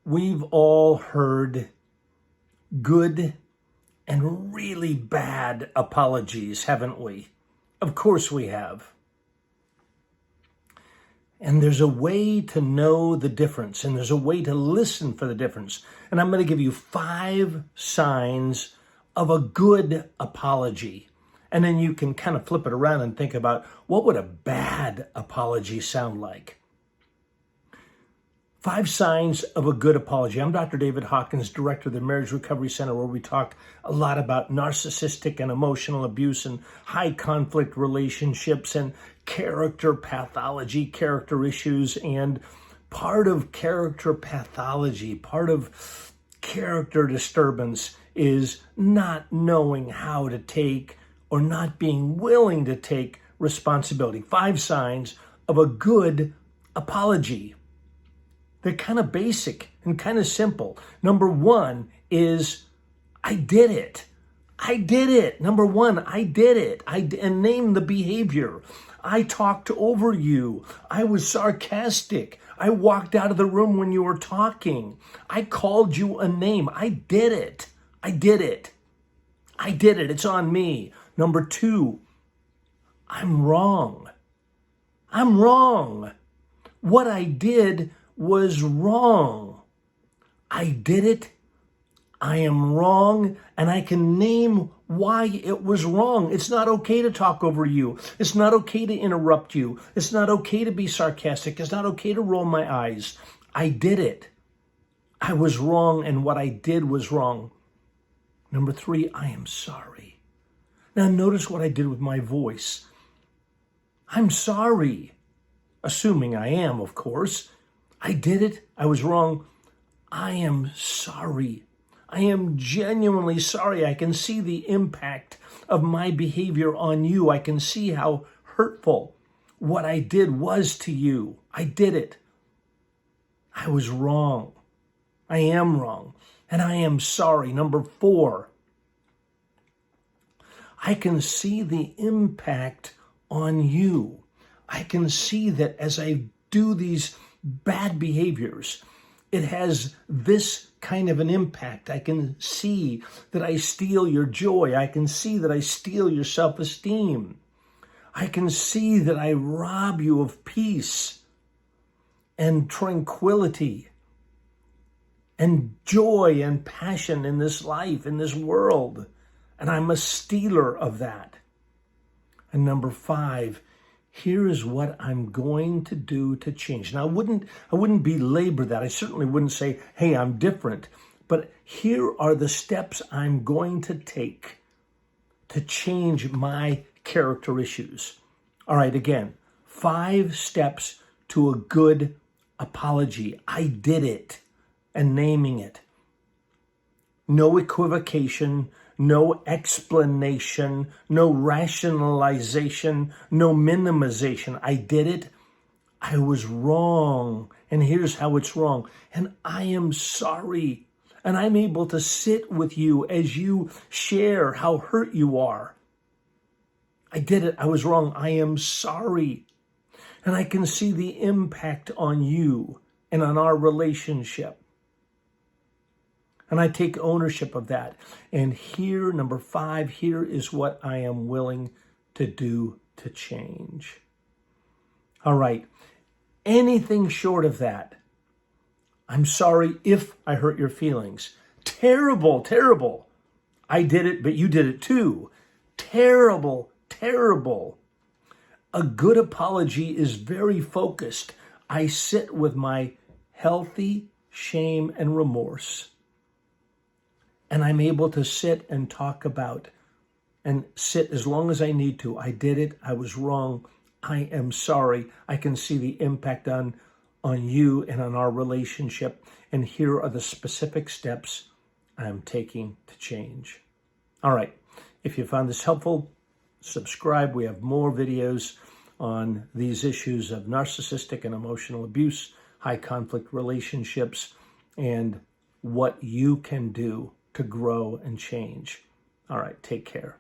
We've all heard good and really bad apologies, haven't we? Of course we have. And there's a way to know the difference, and there's a way to listen for the difference. And I'm going to give you 5 signs of a good apology. And then you can kind of flip it around and think about, what would a bad apology sound like? 5 signs of a good apology. I'm Dr. David Hawkins, director of the Marriage Recovery Center, where we talk a lot about narcissistic and emotional abuse and high conflict relationships and character pathology, character issues. And part of character pathology, part of character disturbance is not knowing how to take or not being willing to take responsibility. 5 signs of a good apology. They're kind of basic and kind of simple. Number 1 is, I did it. I did it. Number 1, I did it. And name the behavior. I talked over you. I was sarcastic. I walked out of the room when you were talking. I called you a name. I did it. I did it. I did it. It's on me. Number 2, I'm wrong. I'm wrong. What I did was wrong. I did it. I am wrong, and I can name why it was wrong. It's not okay to talk over you. It's not okay to interrupt you. It's not okay to be sarcastic. It's not okay to roll my eyes. I did it. I was wrong, and what I did was wrong. Number 3, I am sorry. Now notice what I did with my voice. I'm sorry. Assuming I am, of course. I did it. I was wrong. I am sorry. I am genuinely sorry. I can see the impact of my behavior on you. I can see how hurtful what I did was to you. I did it. I was wrong. I am wrong. And I am sorry. Number 4, I can see the impact on you. I can see that as I do these bad behaviors, it has this kind of an impact. I can see that I steal your joy. I can see that I steal your self-esteem. I can see that I rob you of peace and tranquility and joy and passion in this life, in this world. And I'm a stealer of that. And number 5, here is what I'm going to do to change. Now, I wouldn't belabor that. I certainly wouldn't say, hey, I'm different. But here are the steps I'm going to take to change my character issues. All right, again, 5 steps to a good apology. I did it, and naming it. No equivocation, no explanation, no rationalization, no minimization. I did it. I was wrong. And here's how it's wrong. And I am sorry. And I'm able to sit with you as you share how hurt you are. I did it. I was wrong. I am sorry. And I can see the impact on you and on our relationship. And I take ownership of that. And here, number 5, here is what I am willing to do to change. All right. Anything short of that, I'm sorry if I hurt your feelings. Terrible, terrible. I did it, but you did it too. Terrible, terrible. A good apology is very focused. I sit with my healthy shame and remorse. And I'm able to sit and talk about and sit as long as I need to. I did it. I was wrong. I am sorry. I can see the impact on you and on our relationship. And here are the specific steps I'm taking to change. All right. If you found this helpful, subscribe. We have more videos on these issues of narcissistic and emotional abuse, high conflict relationships, and what you can do to grow and change. All right, take care.